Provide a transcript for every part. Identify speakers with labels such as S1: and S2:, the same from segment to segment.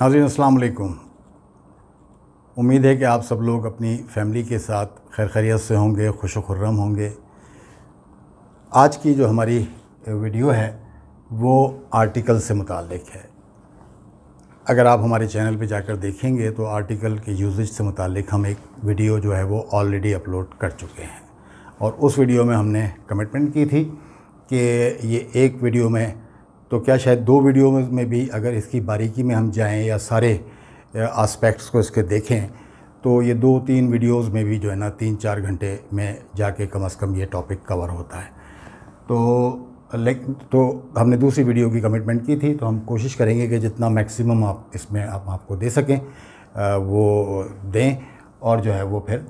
S1: नाज़रीन अस्सलाम वालेकुम। उम्मीद है कि आप सब लोग अपनी फैमिली के साथ खैर खैरियत से होंगे, खुश व खुर्रम होंगे। आज की जो हमारी वीडियो है वो आर्टिकल से मुताल्लिक़ है। अगर आप हमारे चैनल पे जाकर देखेंगे तो आर्टिकल के यूजेज से मुताल्लिक़ हम एक वीडियो जो है वो ऑलरेडी अपलोड कर चुके हैं और उस वीडियो में हमने कमिटमेंट की थी कि ये एक वीडियो में तो क्या शायद दो वीडियो में भी अगर इसकी बारीकी में हम जाएं या सारे एस्पेक्ट्स को इसके देखें तो ये 2-3 वीडियोस में भी जो है ना 3-4 घंटे में जाके कम से कम ये टॉपिक कवर होता है। तो हमने दूसरी वीडियो की कमिटमेंट की थी, तो हम कोशिश करेंगे कि जितना मैक्सिमम आप इसमें आपको दे सकें वो दें और जो है वो फिर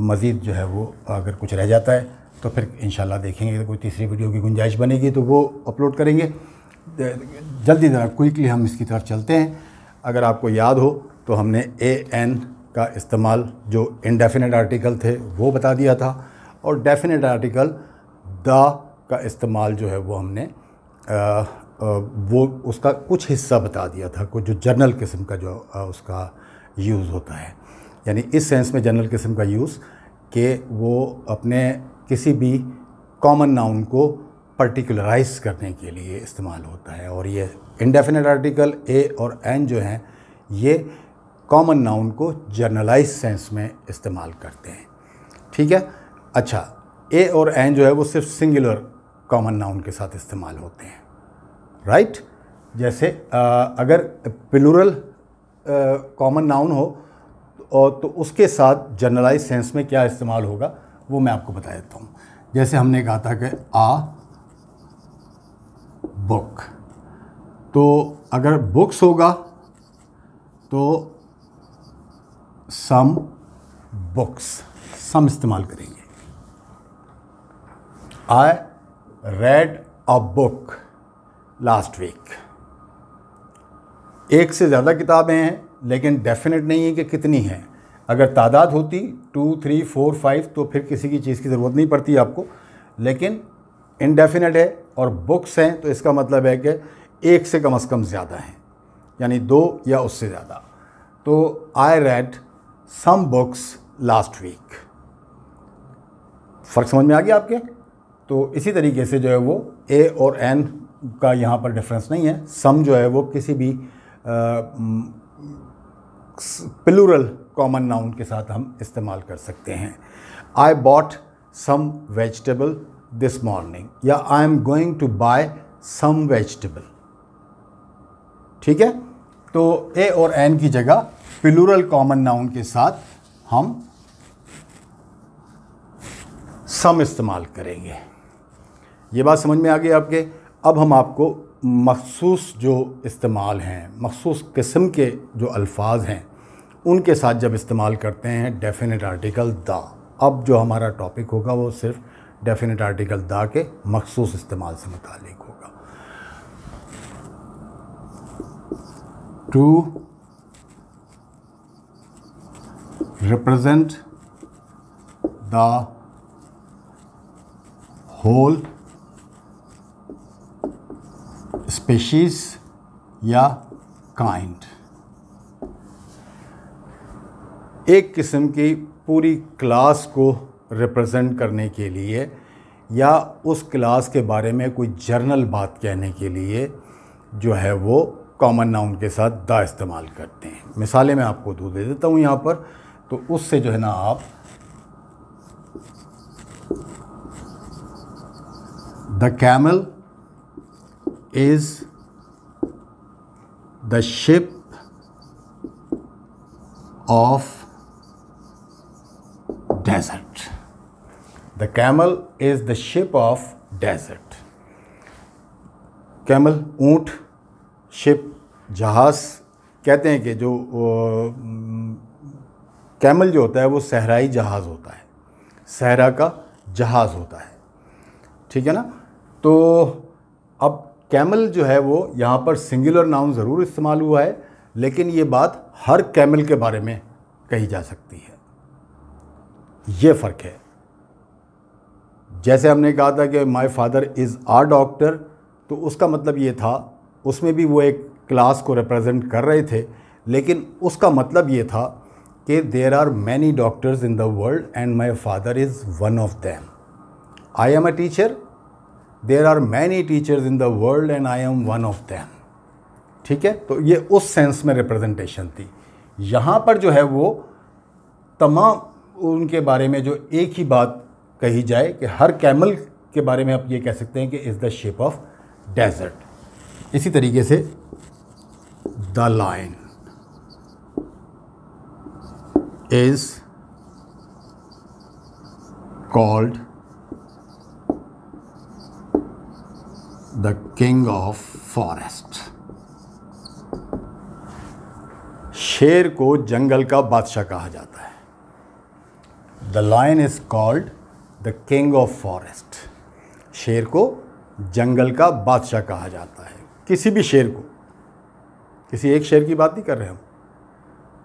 S1: मज़ीद जो है वो अगर कुछ रह जाता है तो फिर इंशाल्लाह देखेंगे कि कोई तीसरी वीडियो की गुंजाइश बनेगी तो वो अपलोड करेंगे। जल्दी ज़रा क्विकली हम इसकी तरफ चलते हैं। अगर आपको याद हो तो हमने एन का इस्तेमाल जो इंडेफिनेट आर्टिकल थे वो बता दिया था और डेफिनेट आर्टिकल द का इस्तेमाल जो है वो हमने वो उसका कुछ हिस्सा बता दिया था, कुछ जो जनरल किस्म का जो उसका यूज़ होता है, यानी इस सेंस में जनरल किस्म का यूज़ कि वो अपने किसी भी कॉमन नाउन को पर्टिकुलराइज करने के लिए इस्तेमाल होता है। और ये इंडेफिनेट आर्टिकल ए और एन जो हैं ये कॉमन नाउन को जनरलाइज सेंस में इस्तेमाल करते हैं। ठीक है, अच्छा, ए और एन जो है वो सिर्फ सिंगुलर कॉमन नाउन के साथ इस्तेमाल होते हैं, राइट। जैसे अगर प्लूरल कॉमन नाउन हो तो उसके साथ जनरलाइज सेंस में क्या इस्तेमाल होगा वो मैं आपको बता देता हूँ। जैसे हमने कहा था कि आ बुक, तो अगर बुक्स होगा तो सम बुक्स, सम इस्तेमाल करेंगे। I read a book last week. एक से ज़्यादा किताबें हैं लेकिन डेफिनेट नहीं है कि कितनी हैं। अगर तादाद होती 2, 3, 4, 5 तो फिर किसी की चीज़ की ज़रूरत नहीं पड़ती आपको, लेकिन इनडेफिनेट है और बुक्स हैं तो इसका मतलब है कि एक से कम ज़्यादा हैं, यानी 2 या उससे ज़्यादा। तो I read some books last week. फ़र्क समझ में आ गया आपके? तो इसी तरीके से जो है वो ए और एन का यहाँ पर डिफरेंस नहीं है। सम जो है वो किसी भी प्लूरल कॉमन नाउन के साथ हम इस्तेमाल कर सकते हैं। I bought some vegetable this morning या I am going to buy some vegetable. ठीक है, तो ए और एन की जगह प्लूरल कॉमन नाउन के साथ हम सम इस्तेमाल करेंगे। ये बात समझ में आ गई आपके? अब हम आपको मखसूस जो इस्तेमाल हैं, मखसूस किस्म के जो अल्फाज हैं उनके साथ जब इस्तेमाल करते हैं डेफिनेट आर्टिकल द। अब जो हमारा टॉपिक होगा वो सिर्फ डेफिनेट आर्टिकल द के मखसूस इस्तेमाल से मुताल्लिक होगा। To represent the whole species या काइंड। एक किस्म की पूरी क्लास को रिप्रेजेंट करने के लिए या उस क्लास के बारे में कोई जर्नल बात कहने के लिए जो है वो कॉमन नाउन के साथ द इस्तेमाल करते हैं। मिसालें मैं आपको दे देता हूँ यहाँ पर, तो उससे जो है ना आप the camel is the ship of desert. The camel is the ship of desert. Camel ऊंट, शिप जहाज़। कहते हैं कि जो कैमल जो होता है वो सहराई जहाज़ होता है, सहरा का जहाज़ होता है, ठीक है ना। तो अब कैमल जो है वो यहाँ पर सिंगुलर नाउन ज़रूर इस्तेमाल हुआ है, लेकिन ये बात हर कैमल के बारे में कही जा सकती है। ये फ़र्क है। जैसे हमने कहा था कि my father is a doctor, तो उसका मतलब ये था, उसमें भी वो एक क्लास को रिप्रेजेंट कर रहे थे, लेकिन उसका मतलब ये था कि there are many doctors in the world and my father is one of them. I am a teacher, there are many teachers in the world and I am one of them. ठीक है, तो ये उस sense में representation थी। यहाँ पर जो है वो तमाम उनके बारे में जो एक ही बात कही जाए कि हर कैमल के बारे में आप ये कह सकते हैं कि is the shape of desert. इसी तरीके से the lion is called the king of forest. शेर को जंगल का बादशाह कहा जाता है। The lion is called the king of forest. शेर को जंगल का बादशाह कहा जाता है। किसी भी शेर को, किसी एक शेर की बात नहीं कर रहे हम,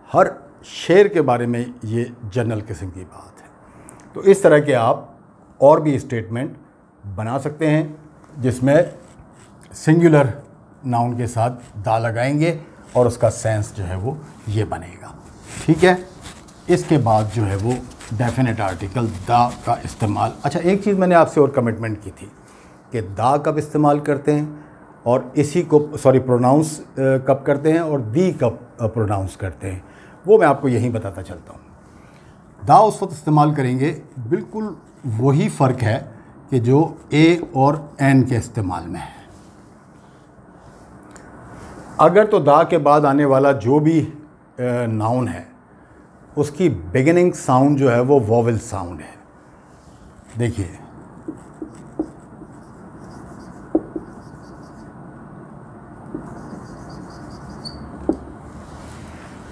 S1: हर शेर के बारे में ये जनरल किस्म की बात है। तो इस तरह के आप और भी स्टेटमेंट बना सकते हैं जिसमें सिंगुलर नाउन के साथ दा लगाएंगे और उसका सेंस जो है वो ये बनेगा। ठीक है, इसके बाद जो है वो डेफिनेट आर्टिकल दा का इस्तेमाल। अच्छा, एक चीज़ मैंने आपसे और कमिटमेंट की थी कि दा कब इस्तेमाल करते हैं और इसी को प्रोनाउंस कब करते हैं और दी कब प्रोनाउंस करते हैं, वो मैं आपको यहीं बताता चलता हूँ। दा उस वक्त इस्तेमाल करेंगे, बिल्कुल वही फ़र्क है कि जो ए और एन के इस्तेमाल में है। अगर तो दा के बाद आने वाला जो भी नाउन है उसकी बिगिनिंग साउंड जो है वो वॉवेल साउंड है। देखिए,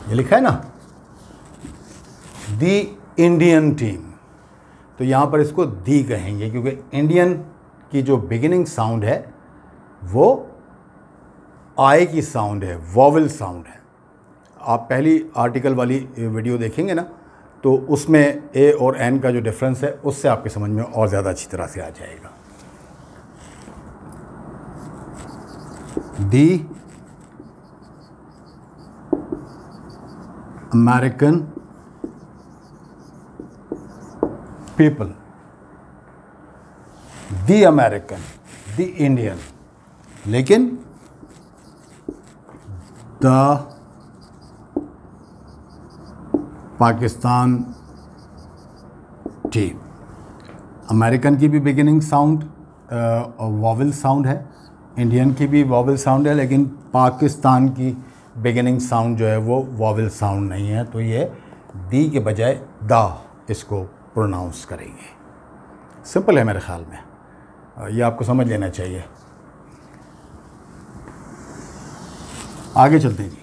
S1: ये लिखा है ना, दी इंडियन टीम, तो यहाँ पर इसको दी कहेंगे क्योंकि इंडियन की जो बिगिनिंग साउंड है वो आई की साउंड है, वॉवेल साउंड है। आप पहली आर्टिकल वाली वीडियो देखेंगे ना तो उसमें ए और एन का जो डिफरेंस है उससे आपके समझ में और ज़्यादा अच्छी तरह से आ जाएगा। दी अमेरिकन पीपल, दी अमेरिकन, दी इंडियन, लेकिन द पाकिस्तान टीम। अमेरिकन की भी बिगिनिंग साउंड वॉवेल साउंड है, इंडियन की भी वॉवेल साउंड है, लेकिन पाकिस्तान की बिगिनिंग साउंड जो है वो वॉवेल साउंड नहीं है। तो ये दी के बजाय दा इसको प्रोनाउंस करेंगे। सिंपल है मेरे ख्याल में, ये आपको समझ लेना चाहिए। आगे चलते हैं जी।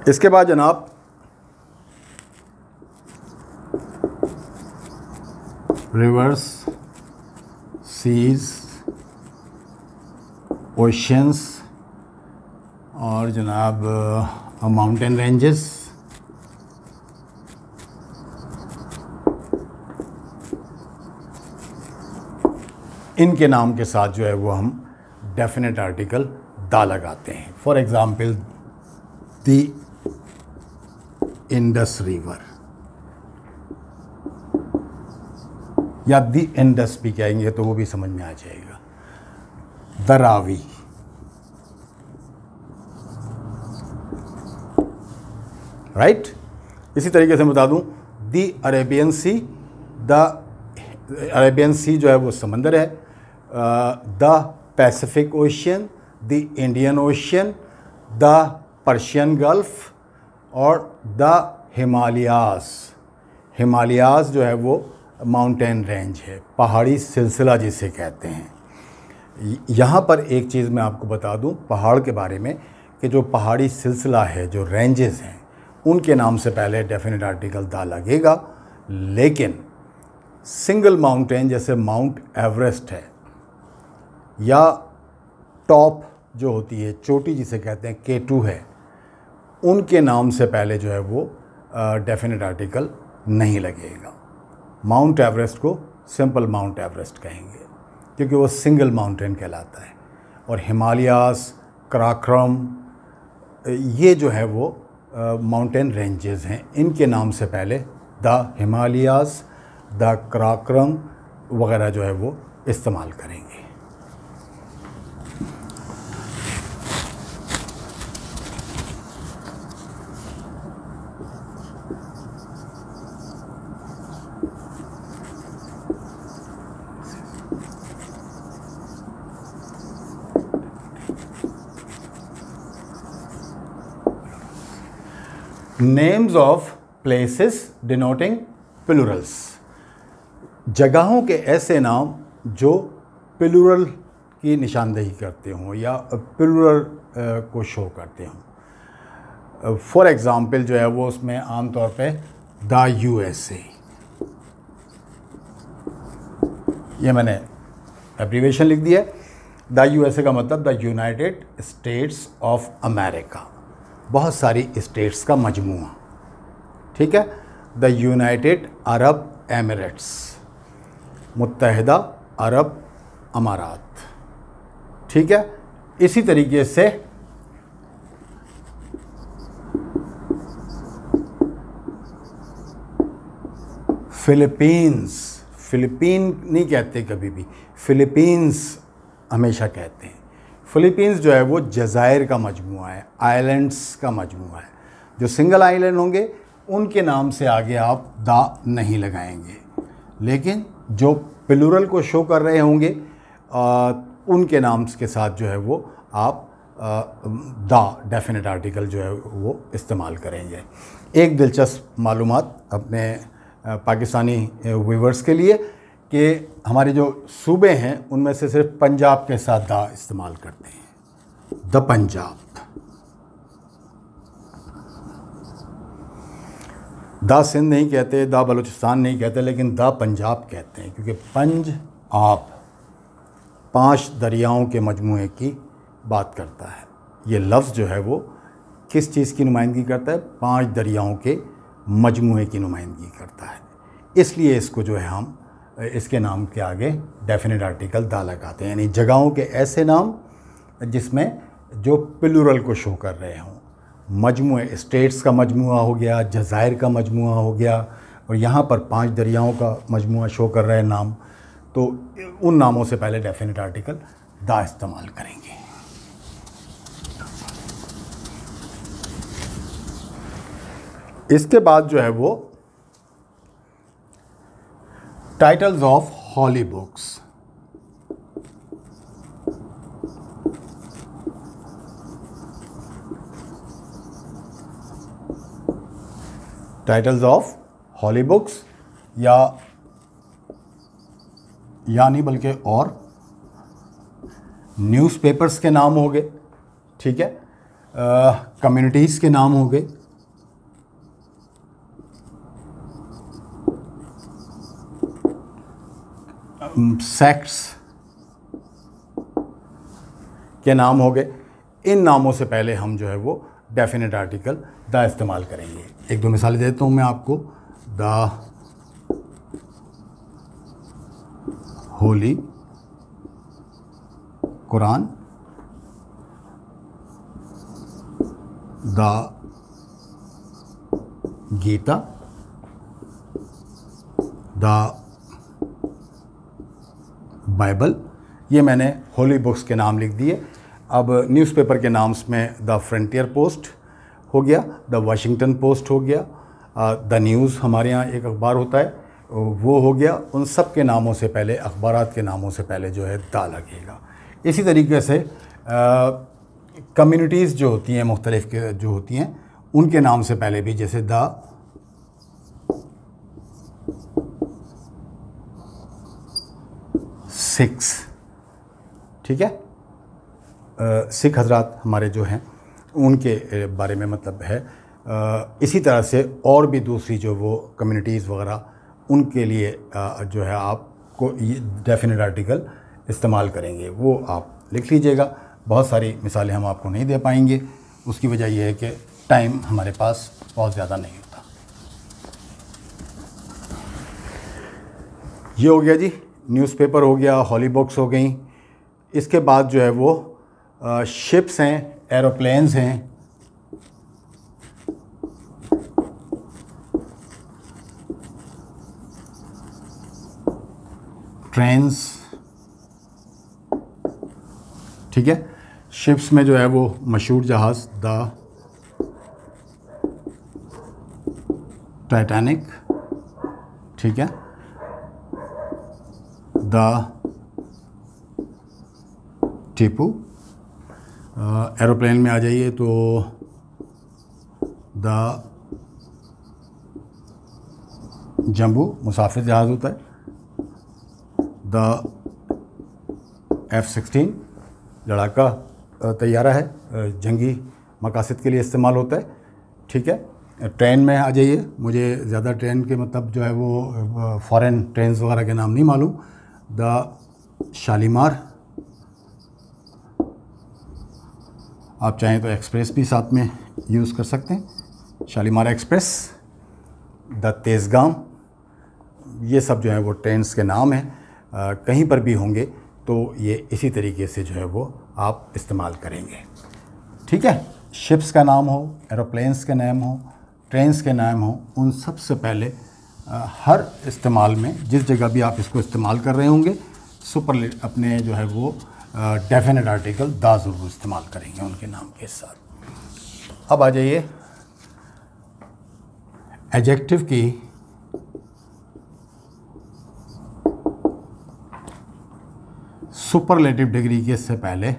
S1: इसके बाद जनाब रिवर्स, सीज, ओशंस और जनाब माउंटेन रेंजेस, इनके नाम के साथ जो है वो हम डेफिनेट आर्टिकल दा लगाते हैं। For example the Indus river या दी इंडस भी कहेंगे तो वो भी समझ में आ जाएगा। The Ravi, right. इसी तरीके से बता दूं दी अरेबियन सी, द अरेबियन सी जो है वो समंदर है, the Pacific ocean, the Indian ocean, the Persian gulf और द हिमालयास। हिमालयास जो है वो माउंटेन रेंज है, पहाड़ी सिलसिला जिसे कहते हैं। यहाँ पर एक चीज़ मैं आपको बता दूँ पहाड़ के बारे में कि जो पहाड़ी सिलसिला है, जो रेंजेस हैं, उनके नाम से पहले डेफिनेट आर्टिकल दा लगेगा। लेकिन सिंगल माउंटेन जैसे माउंट एवरेस्ट है या टॉप जो होती है चोटी जिसे कहते हैं K2 है, उनके नाम से पहले जो है वो डेफिनेट आर्टिकल नहीं लगेगा। माउंट एवरेस्ट को सिंपल माउंट एवरेस्ट कहेंगे क्योंकि वो सिंगल माउंटेन कहलाता है। और हिमालयास, कराक्रम, ये जो है वो माउंटेन रेंजेस हैं। इनके नाम से पहले द हिमालयास, द कराक्रम वगैरह जो है वो इस्तेमाल करेंगे। Names of places denoting Plurals, जगहों के ऐसे नाम जो प्लूरल की निशानदेही करते हों या प्लूरल को शो करते हों। फॉर एग्ज़ाम्पल जो है वो उसमें आमतौर पे द USA, ये मैंने एब्रीवेशन लिख दिया है। द USA का मतलब the United states of America, बहुत सारी स्टेट्स का मजमूआ, ठीक है। द यूनाइटेड अरब एमिरेट्स, मुत्तहिदा अरब अमारात, ठीक है। इसी तरीके से फिलीपींस, फिलीपीन नहीं कहते कभी भी, फिलीपींस हमेशा कहते हैं। फिलीपींस जो है वो जज़ायर का मजमूआ है, आइलैंड्स का मजमूआ है। जो सिंगल आइलैंड होंगे उनके नाम से आगे आप दा नहीं लगाएंगे, लेकिन जो प्लूरल को शो कर रहे होंगे उनके नाम के साथ जो है वो आप दा डेफिनेट आर्टिकल जो है वो इस्तेमाल करेंगे। एक दिलचस्प मालूमात अपने पाकिस्तानी व्यूवर्स के लिए कि हमारे जो सूबे हैं उनमें से सिर्फ पंजाब के साथ दा इस्तेमाल करते हैं, द पंजाब। द सिंध नहीं कहते, द बलूचिस्तान नहीं कहते, लेकिन द पंजाब कहते हैं, क्योंकि पंज आप 5 दरियाओं के मजमूए की बात करता है। ये लफ्ज़ जो है वो किस चीज़ की नुमाइंदगी करता है? 5 दरियाओं के मजमूए की नुमाइंदगी करता है। इसलिए इसको जो है हम इसके नाम के आगे डेफिनेट आर्टिकल दा लगाते हैं, यानी जगहों के ऐसे नाम जिसमें जो प्लूरल को शो कर रहे हों। मजमूए, स्टेट्स का मजमूआ हो गया, जज़ायर का मजमूआ हो गया, और यहाँ पर 5 दरियाओं का मजमूआ शो कर रहे हैं नाम, तो उन नामों से पहले डेफिनेट आर्टिकल दा इस्तेमाल करेंगे। इसके बाद जो है वो titles of holy books, titles of holy books या नहीं बल्कि और न्यूज़पेपर्स के नाम हो गए, ठीक है, कम्युनिटीज़ के नाम हो गए, सेक्ट्स के नाम हो गए। इन नामों से पहले हम जो है वो डेफिनेट आर्टिकल द इस्तेमाल करेंगे। एक दो मिसालें देता हूँ मैं आपको। The holy Quran, the Gita, the Bible. ये मैंने होली बुक्स के नाम लिख दिए। अब न्यूज़पेपर के नाम में द फ्रंटियर पोस्ट हो गया, द वाशिंगटन पोस्ट हो गया, द न्यूज़ हमारे यहाँ एक अखबार होता है वो हो गया। उन सब के नामों से पहले, अखबारात के नामों से पहले जो है दा लगेगा। इसी तरीके से कम्युनिटीज़ जो होती हैं, मुख्तलिफ के जो होती हैं, उनके नाम से पहले भी, जैसे द सिख्स, ठीक है, सिख हजरात हमारे जो हैं उनके बारे में मतलब है। इसी तरह से और भी दूसरी जो वो कम्युनिटीज़ वगैरह, उनके लिए जो है आपको ये डेफिनेट आर्टिकल इस्तेमाल करेंगे, वो आप लिख लीजिएगा। बहुत सारी मिसालें हम आपको नहीं दे पाएंगे, उसकी वजह यह है कि टाइम हमारे पास बहुत ज़्यादा नहीं होता। ये हो गया जी, न्यूज़पेपर हो गया, हॉली बुक्स हो गई। इसके बाद जो है वो शिप्स हैं, एरोप्लेन्स हैं, ट्रेन्स, ठीक है। शिप्स में जो है वो मशहूर जहाज़ द टाइटैनिक, ठीक है, द टीपू। एरोप्लेन में आ जाइए तो द जम्बू मुसाफिर जहाज़ होता है, द F-16 लड़ाका तैयारा है, जंगी मकासद के लिए इस्तेमाल होता है, ठीक है। ट्रेन में आ जाइए, मुझे ज़्यादा ट्रेन के मतलब जो है वो फॉरेन ट्रेन्स वगैरह के नाम नहीं मालूम। द शालीमार, आप चाहें तो एक्सप्रेस भी साथ में यूज़ कर सकते हैं, शालीमार एक्सप्रेस। द तेज़गाम, ये सब जो है वो ट्रेन्स के नाम हैं, कहीं पर भी होंगे तो ये इसी तरीके से जो है वो आप इस्तेमाल करेंगे, ठीक है। शिप्स का नाम हो, एरोप्लेन्स के नाम हो, ट्रेन्स के नाम हो, उन सब से पहले हर इस्तेमाल में जिस जगह भी आप इसको इस्तेमाल कर रहे होंगे अपने जो है वो डेफिनेट आर्टिकल दा ज़रूर इस्तेमाल करेंगे उनके नाम के साथ। अब आ जाइए एडजेक्टिव की सुपरलेटिव डिग्री के से पहले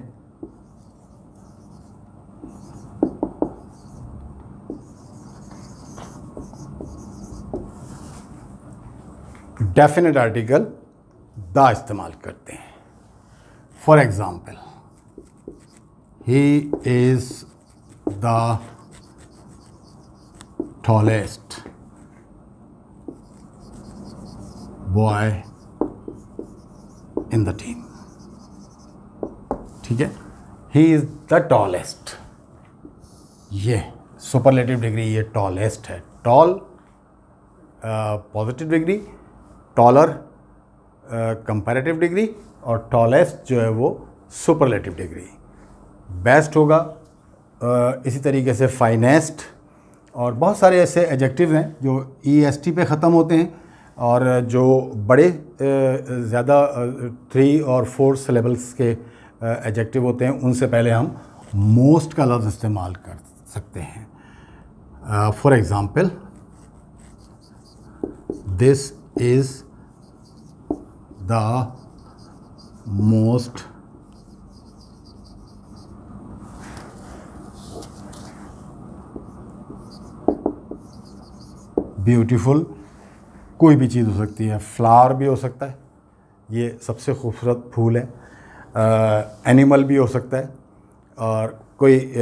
S1: डेफिनेट आर्टिकल दा इस्तेमाल करते हैं। For example, he is the tallest boy in the team, ठीक है। ही इज द टॉलेस्ट, ये सुपरलेटिव डिग्री, ये टॉलेस्ट है। Tall positive degree, taller comparative degree, और टॉलेस्ट जो है वो सुपरलेटिव डिग्री। बेस्ट होगा इसी तरीके से फाइनेस्ट, और बहुत सारे ऐसे एडजेक्टिव हैं जो EST पे ख़त्म होते हैं, और जो बड़े ज़्यादा 3 और 4 सिलेबल्स के एडजेक्टिव होते हैं उनसे पहले हम मोस्ट का लफ्ज़ इस्तेमाल कर सकते हैं। For example, this is the most beautiful, कोई भी चीज़ हो सकती है, फ्लावर भी हो सकता है, ये सबसे खूबसूरत फूल है। एनिमल भी हो सकता है, और कोई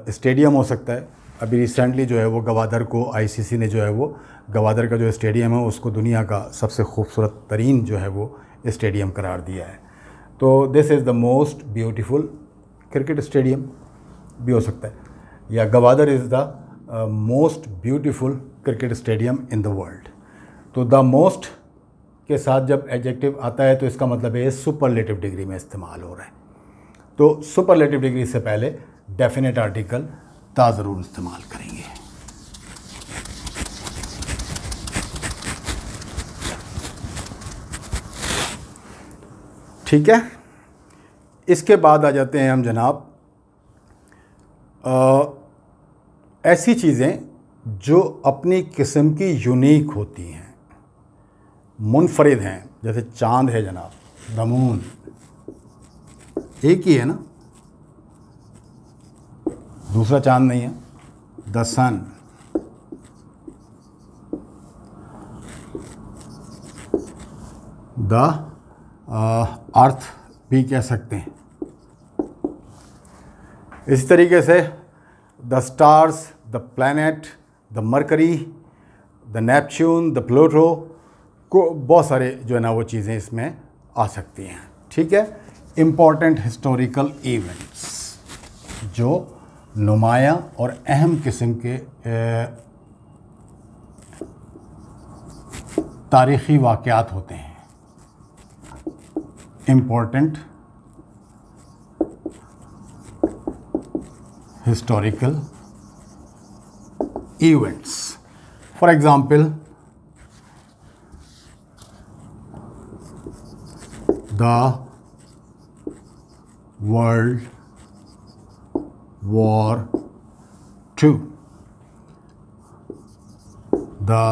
S1: स्टेडियम हो सकता है। अभी रिसेंटली जो है वो गवादर को ICC ने जो है वो गवादर का जो स्टेडियम है उसको दुनिया का सबसे खूबसूरत तरीन जो है वो स्टेडियम करार दिया है। तो this is the most beautiful cricket stadium भी हो सकता है, या Gwadar is the most beautiful cricket stadium in the world. तो द मोस्ट के साथ जब एडजेक्टिव आता है तो इसका मतलब है सुपरलेटिव डिग्री में इस्तेमाल हो रहा है। तो सुपरलेटिव डिग्री से पहले डेफिनेट आर्टिकल दा ज़रूर इस्तेमाल करेंगे। ठीक है, इसके बाद आ जाते हैं हम जनाब ऐसी चीज़ें जो अपनी किस्म की यूनिक होती हैं, मुनफरिद हैं। जैसे चांद है जनाब, द मून एक ही है ना, दूसरा चांद नहीं है। द सन, द अर्थ भी कह सकते हैं। इसी तरीके से the stars, the planet, the mercury, the Neptune, the Pluto, को बहुत सारे जो है ना वो चीज़ें इसमें आ सकती हैं। ठीक है, इम्पॉर्टेंट हिस्टोरिकल इवेंट्स जो नुमाया और अहम किस्म के तारीख़ी वाक़यात होते हैं। Important historical events. For example, the World War II, the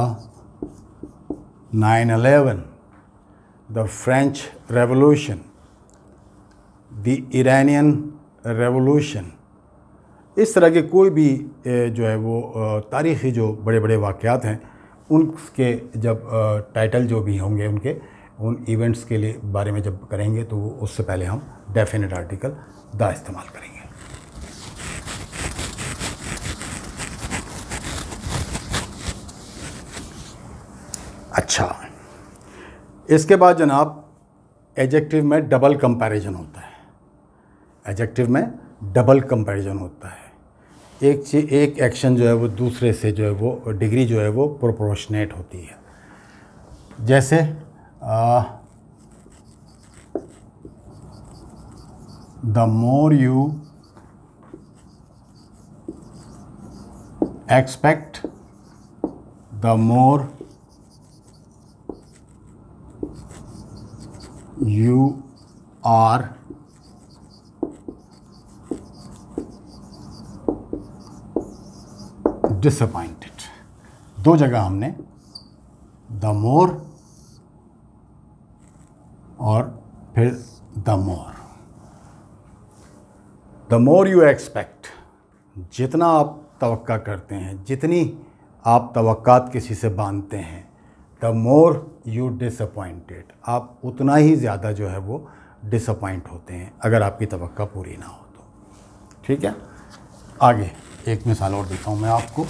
S1: 9/11, the French Revolution, the Iranian Revolution. इस तरह के कोई भी जो है वो तारीख़ी जो बड़े बड़े वाक़यात हैं उनके जब टाइटल जो भी होंगे उनके उन इवेंट्स के लिए बारे में जब करेंगे तो उससे पहले हम डेफिनेट आर्टिकल द इस्तेमाल करेंगे। अच्छा, इसके बाद जनाब एडजेक्टिव में डबल कंपैरिजन होता है। एडजेक्टिव में डबल कंपैरिजन होता है। एक एक्शन जो है वो दूसरे से जो है वो डिग्री जो है वो प्रोपोर्शनेट होती है। जैसे the more you expect the more you are disappointed। दो जगह हमने the more और फिर the more। the more you expect, जितना आप तवक्का करते हैं, जितनी आप तवक्कात किसी से बांधते हैं, द मोर यू डिसअपॉइंटेड, आप उतना ही ज़्यादा जो है वो डिसअपॉइंट होते हैं अगर आपकी तवक्का पूरी ना हो तो। ठीक है, आगे एक मिसाल और देता हूँ मैं आपको।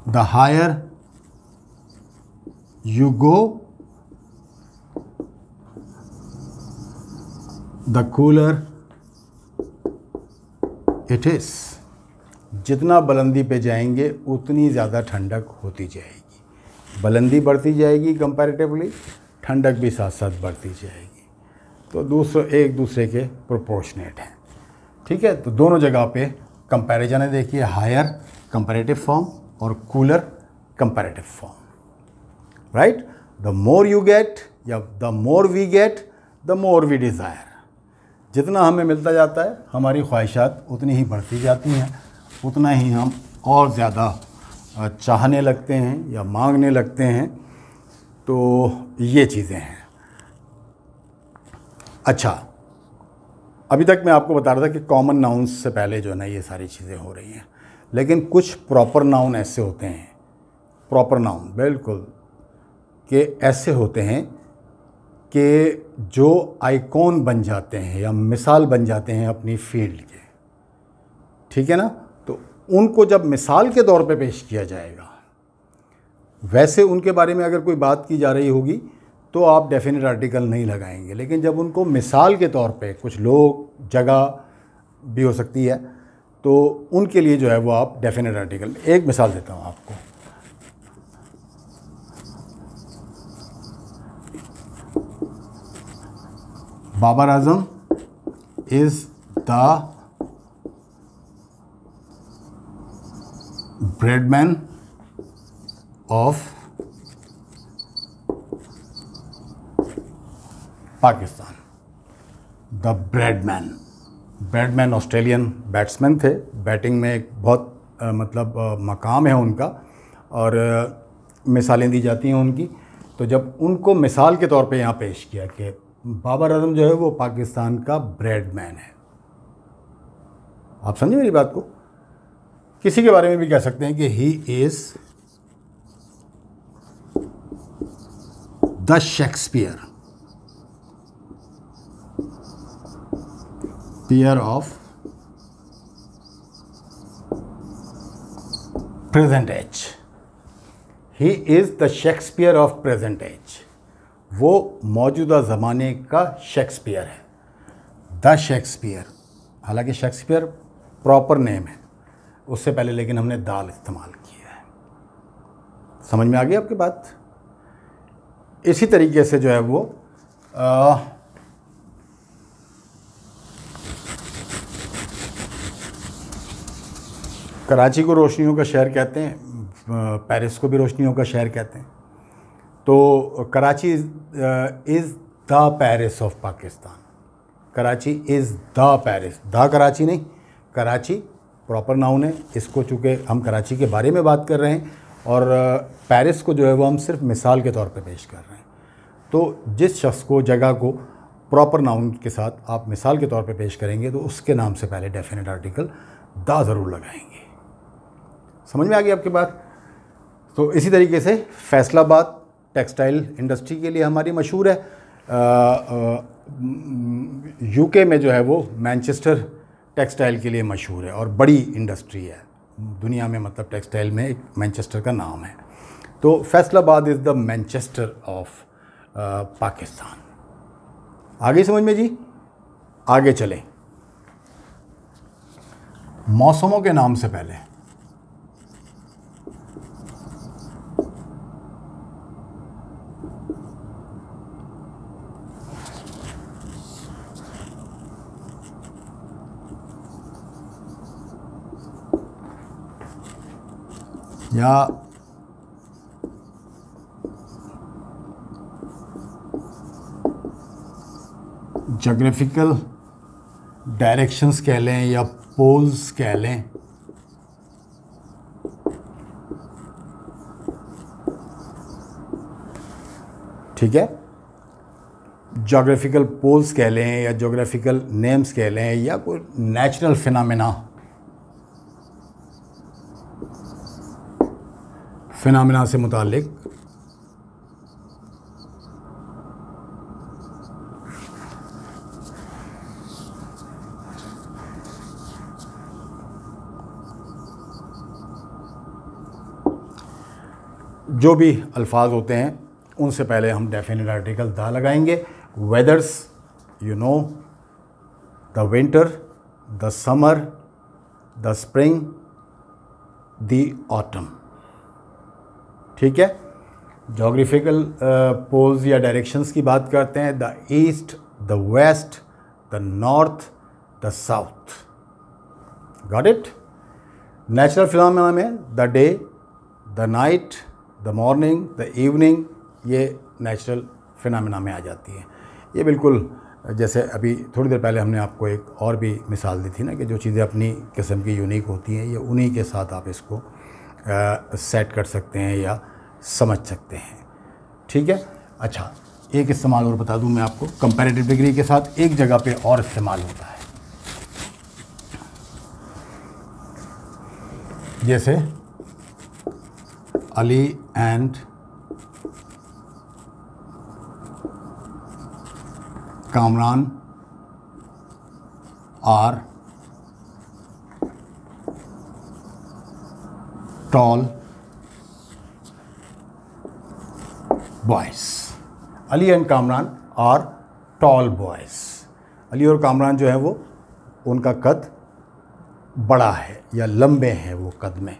S1: The higher you go the cooler it is, जितना बुलंदी पे जाएंगे उतनी ज़्यादा ठंडक होती जाएगी। बुलंदी बढ़ती जाएगी कंपैरेटिवली, ठंडक भी साथ साथ बढ़ती जाएगी। तो एक दूसरे के प्रोपोर्शनेट हैं। ठीक है, तो दोनों जगह पे कंपैरिजन है। देखिए, हायर कंपैरेटिव फॉर्म और cooler comparative form. Right, the more you get या the more we get the more we desire, जितना हमें मिलता जाता है हमारी ख्वाहिशात उतनी ही बढ़ती जाती हैं, उतना ही हम और ज़्यादा चाहने लगते हैं या मांगने लगते हैं। तो ये चीज़ें हैं। अच्छा, अभी तक मैं आपको बता रहा था कि कॉमन नाउन्स से पहले जो है ना ये सारी चीज़ें हो रही हैं, लेकिन कुछ प्रॉपर नाउन ऐसे होते हैं, प्रॉपर नाउन बिल्कुल के ऐसे होते हैं कि जो आइकॉन बन जाते हैं या मिसाल बन जाते हैं अपनी फील्ड के। ठीक है ना, तो उनको जब मिसाल के तौर पे पेश किया जाएगा, वैसे उनके बारे में अगर कोई बात की जा रही होगी तो आप डेफिनेट आर्टिकल नहीं लगाएंगे, लेकिन जब उनको मिसाल के तौर पे, कुछ लोग, जगह भी हो सकती है, तो उनके लिए जो है वो आप डेफिनेट आर्टिकल। एक मिसाल देता हूँ आपको। Babar Azam is the breadman of Pakistan. The Bradman Australian batsman थे, बैटिंग में एक बहुत मकाम है उनका और मिसालें दी जाती हैं उनकी। तो जब उनको मिसाल के तौर पे यहाँ पेश किया कि बाबर आजम जो है वो पाकिस्तान का ब्रेडमैन है, आप समझे मेरी बात को। किसी के बारे में भी कह सकते हैं कि he is the Shakespeare of present age. He is the Shakespeare of present age, वो मौजूदा ज़माने का शेक्सपियर है। द शेक्सपियर, हालांकि शेक्सपियर प्रॉपर नेम है, उससे पहले लेकिन हमने दाल इस्तेमाल किया है। समझ में आ गई आपकी बात। इसी तरीके से जो है वो कराची को रोशनियों का शहर कहते हैं, पेरिस को भी रोशनियों का शहर कहते हैं। तो Karachi is the Paris of Pakistan. Karachi is the Paris, the Karachi नहीं, कराची प्रॉपर नाउन है। इसको चूँकि हम कराची के बारे में बात कर रहे हैं और पेरिस को जो है वो हम सिर्फ मिसाल के तौर पे पेश कर रहे हैं। तो जिस शख्स को, जगह को प्रॉपर नाउन के साथ आप मिसाल के तौर पे पेश करेंगे तो उसके नाम से पहले डेफिनेट आर्टिकल द ज़रूर लगाएंगे। समझ में आ गई आपकी बात? तो इसी तरीके से फैसलाबाद टेक्सटाइल इंडस्ट्री के लिए हमारी मशहूर है। यूके में जो है वो मैनचेस्टर टेक्सटाइल के लिए मशहूर है और बड़ी इंडस्ट्री है दुनिया में, मतलब टेक्सटाइल में एक मैनचेस्टर का नाम है। तो Faisalabad is the Manchester of Pakistan. आगे समझ में जी? आगे चलें। मौसमों के नाम से पहले या जोग्राफिकल डायरेक्शंस कह लें या पोल्स कह लें, ठीक है। जोग्राफिकल पोल्स कह लें या जोग्राफिकल नेम्स कह लें या कोई नेचुरल फिनोमेना से मुतालिक जो भी अल्फाज होते हैं उनसे पहले हम डेफिनेट आर्टिकल द लगाएंगे। वेदर्स, you know, the winter, the summer, the spring, the autumn, ठीक है। जोग्राफिकल पोल्स या डायरेक्शंस की बात करते हैं, the east, the west, the north, the south. Got it? Natural phenomena में the day, the night, the morning, the evening, ये natural phenomena में आ जाती है। ये बिल्कुल जैसे अभी थोड़ी देर पहले हमने आपको एक और भी मिसाल दी थी ना कि जो चीज़ें अपनी किस्म की यूनिक होती हैं, ये उन्हीं के साथ आप इसको सेट कर सकते हैं या समझ सकते हैं, ठीक है। अच्छा, एक इस्तेमाल और बता दूं मैं आपको, कंपैरेटिव डिग्री के साथ एक जगह पे और इस्तेमाल होता है, जैसे Ali and Kamran are tall boys. Ali and Kamran are tall boys. Ali और कामरान जो है वो, उनका कद बड़ा है या लंबे हैं वो कद में,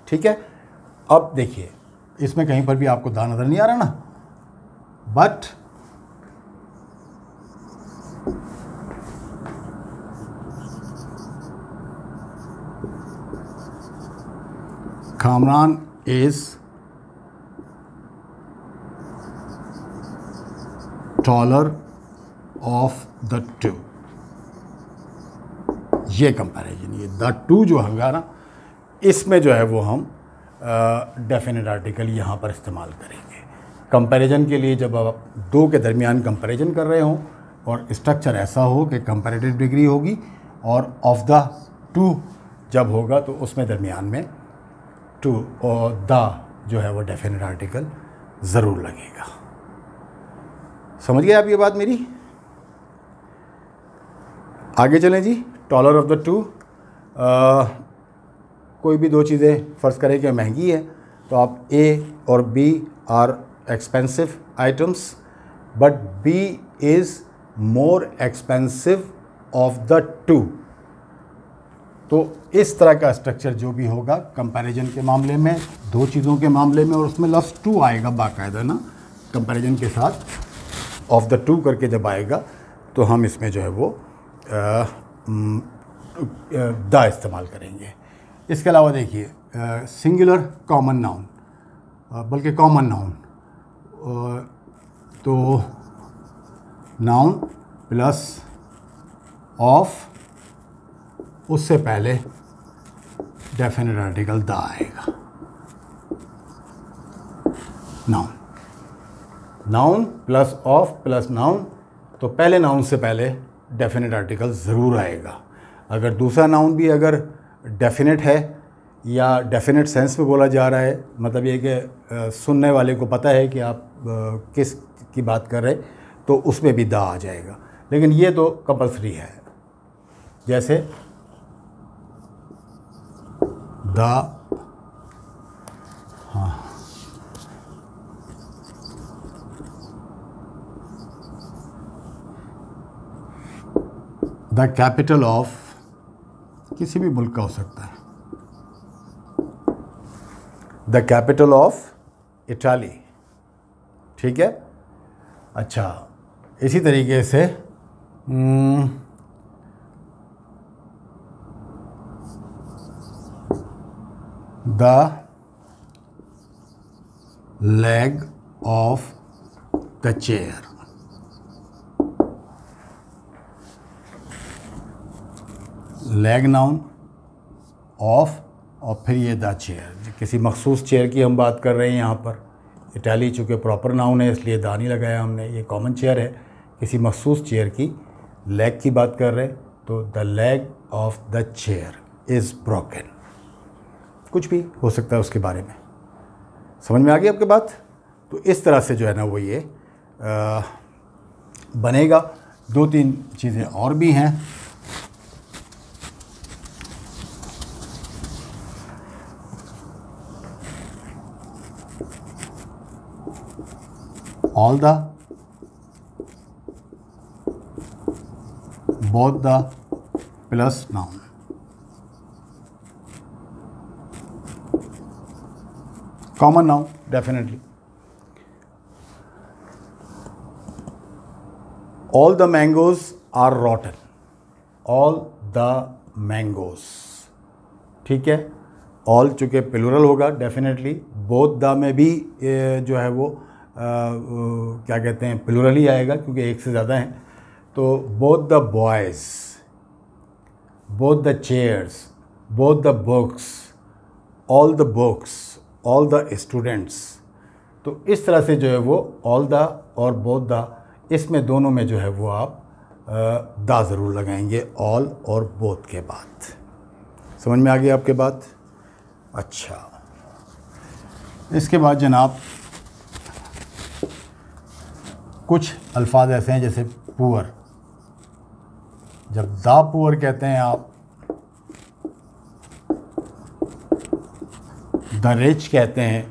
S1: ठीक है। अब देखिए, इसमें कहीं पर भी आपको दा नज़र नहीं आ रहा ना, but Kamran is taller of the to. ये कंपैरिजन, ये द टू जो होगा ना, इसमें जो है वो हम डेफिनेट आर्टिकल यहाँ पर इस्तेमाल करेंगे कंपैरिजन के लिए। जब आप दो के दरमियान कंपैरिजन कर रहे हों और स्ट्रक्चर ऐसा हो कि कंपैरेटिव डिग्री होगी और ऑफ द टू जब होगा तो उसमें दरमियान में टू और द जो है वो डेफिनेट आर्टिकल ज़रूर लगेगा। समझ गए आप ये बात मेरी? आगे चलें जी। टॉलर ऑफ द टू, कोई भी दो चीज़ें फ़र्ज़ करें कि महंगी है तो आप ए और B are expensive items, but B is more expensive of the two. तो इस तरह का स्ट्रक्चर जो भी होगा कंपैरिजन के मामले में, दो चीज़ों के मामले में, और उसमें लफ्ज़ टू आएगा बाकायदा ना, कंपैरिजन के साथ ऑफ द टू करके जब आएगा तो हम इसमें जो है वो द इस्तेमाल करेंगे। इसके अलावा देखिए सिंगुलर कॉमन नाउन, बल्कि कॉमन नाउन, तो नाउन प्लस ऑफ, उससे पहले डेफिनेट आर्टिकल द आएगा। Noun plus of plus noun, तो पहले नाउन से पहले डेफिनेट आर्टिकल ज़रूर आएगा। अगर दूसरा नाउन भी अगर डेफिनेट है या डेफिनेट सेंस में बोला जा रहा है, मतलब ये कि सुनने वाले को पता है कि आप किस की बात कर रहे, तो उसमें भी द आ जाएगा। लेकिन ये तो कंपल्सरी है, जैसे द, हाँ, द कैपिटल ऑफ, किसी भी मुल्क का हो सकता है, द कैपिटल ऑफ इटाली, ठीक है। अच्छा, इसी तरीके से the leg of the chair, leg noun, of, और फिर ये द चेयर। किसी मखसूस चेयर की हम बात कर रहे हैं यहाँ पर। इटाली चूँकि प्रॉपर नाउन है इसलिए द नहीं लगाया हमने, ये कॉमन चेयर है। किसी मखसूस चेयर की लेग की बात कर रहे हैं तो the leg of the chair is broken. कुछ भी हो सकता है उसके बारे में। समझ में आ गई आपकी बात? तो इस तरह से जो है ना वो ये बनेगा। दो तीन चीज़ें और भी हैं। All the, both the plus noun, common noun definitely. All the mangoes are rotten, all the mangoes, ठीक है। ऑल चूँकि प्लूरल होगा डेफिनेटली, बोथ द में भी जो है वो क्या कहते हैं, प्लूरल ही आएगा क्योंकि एक से ज़्यादा हैं। तो both the boys, both the chairs, both the books, all the books, all the students. तो इस तरह से जो है वो ऑल द और बोथ द, इसमें दोनों में जो है वो आप द ज़रूर लगाएंगे ऑल और बोथ के बाद। समझ में आ गई आपके बात? अच्छा, इसके बाद जनाब कुछ अल्फाज ऐसे हैं जैसे पुअर। जब द पुअर कहते हैं आप, द रिच कहते हैं,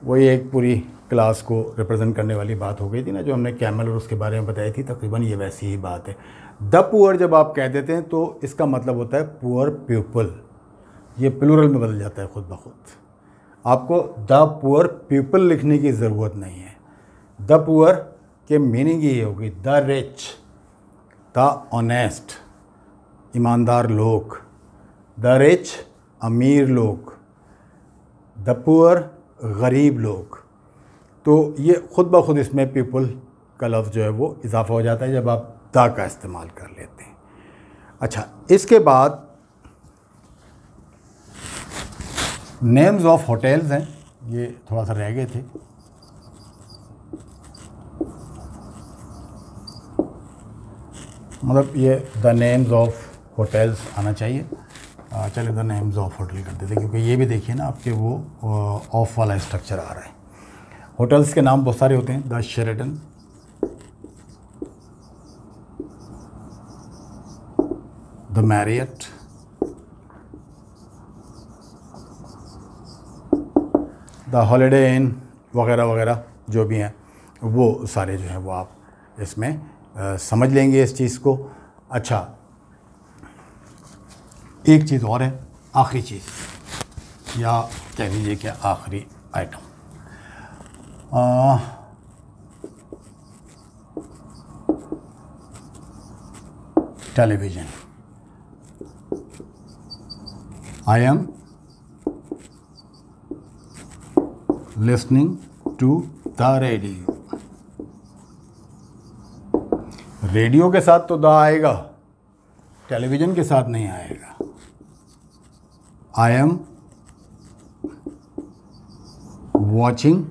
S1: वही एक पूरी क्लास को रिप्रेजेंट करने वाली बात हो गई थी ना, जो हमने कैमल और उसके बारे में बताई थी। तकरीबन ये वैसी ही बात है। द पुअर जब आप कह देते हैं तो इसका मतलब होता है पुअर पीपल। ये प्लूरल में बदल जाता है खुद ब खुद। आपको द पुअर पीपल लिखने की ज़रूरत नहीं है। द पुअर के मीनिंग ये होगी द रिच, द ऑनेस्ट, ईमानदार लोग, द रिच, अमीर लोग, द पुअर, गरीब लोग। तो ये खुद ब खुद इसमें पीपल का लफ्ज़ जो है वो इजाफा हो जाता है जब आप द का इस्तेमाल कर लेते हैं। अच्छा, इसके बाद नेम्स ऑफ होटल्स हैं, ये थोड़ा सा रह गए थे। मतलब ये द नेम्स ऑफ होटल्स आना चाहिए। चले द नेम्स ऑफ होटल कर देते, क्योंकि ये भी देखिए ना आपके वो ऑफ वाला स्ट्रक्चर आ रहा है। होटल्स के नाम बहुत सारे होते हैं। The Sheraton, the Marriott, the Holiday Inn, वगैरह वगैरह जो भी हैं वो सारे जो हैं वो आप इसमें समझ लेंगे इस चीज़ को। अच्छा, एक चीज़ और है, आखिरी चीज़, या कह लीजिए कि आखिरी item. television. I am listening to the radio. Radio के साथ तो द आएगा, टेलीविज़न के साथ नहीं आएगा. I am watching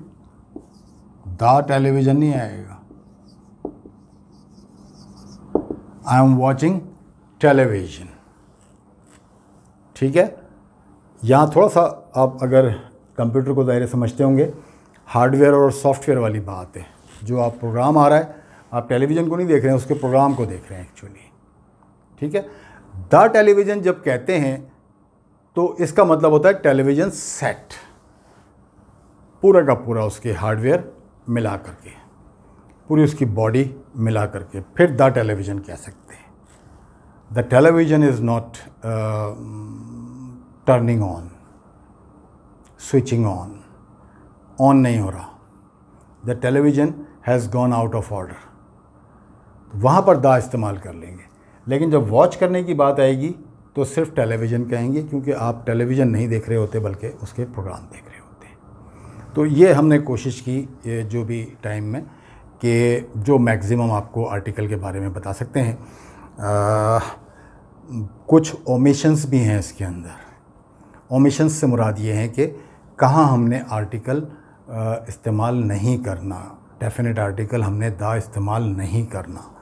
S1: the television नहीं आएगा. I am watching television. ठीक है. यहाँ थोड़ा सा आप अगर कंप्यूटर को दायरे समझते होंगे, हार्डवेयर और सॉफ्टवेयर वाली बात है. जो आप प्रोग्राम आ रहा है, आप टेलीविज़न को नहीं देख रहे हैं, उसके प्रोग्राम को देख रहे हैं एक्चुअली. ठीक है. द टेलीविज़न जब कहते हैं तो इसका मतलब होता है टेलीविज़न सेट, पूरा का पूरा उसके हार्डवेयर मिला करके, पूरी उसकी बॉडी मिला करके फिर द टेलीविज़न कह सकते हैं. The television is not turning on, switching on नहीं हो रहा. The television has gone out of order. वहाँ पर द इस्तेमाल कर लेंगे. लेकिन जब वॉच करने की बात आएगी तो सिर्फ टेलीविज़न कहेंगे, क्योंकि आप टेलीविज़न नहीं देख रहे होते बल्कि उसके प्रोग्राम देख रहे होते हैं. तो ये हमने कोशिश की जो भी टाइम में कि जो मैक्सिमम आपको आर्टिकल के बारे में बता सकते हैं. कुछ ओमिशंस भी हैं इसके अंदर. ओमिशंस से मुराद ये हैं कि कहाँ हमने आर्टिकल इस्तेमाल नहीं करना, डेफिनेट आर्टिकल हमने द इस्तेमाल नहीं करना.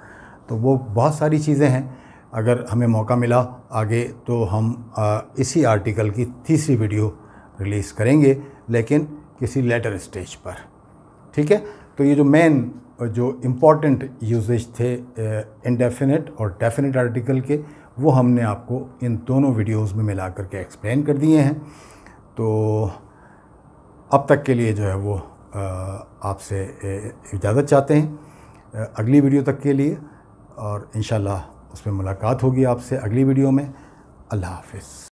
S1: तो वो बहुत सारी चीज़ें हैं. अगर हमें मौका मिला आगे तो हम इसी आर्टिकल की तीसरी वीडियो रिलीज़ करेंगे, लेकिन किसी लेटर स्टेज पर. ठीक है. तो ये जो मेन जो इम्पॉर्टेंट यूजेज थे इंडेफिनिट और डेफिनेट आर्टिकल के, वो हमने आपको इन दोनों वीडियोस में मिला करके एक्सप्लेन कर दिए हैं. तो अब तक के लिए जो है वो आपसे इजाज़त चाहते हैं अगली वीडियो तक के लिए, और इंशाल्लाह उसमें मुलाकात होगी आपसे अगली वीडियो में. अल्लाह हाफ़िज़.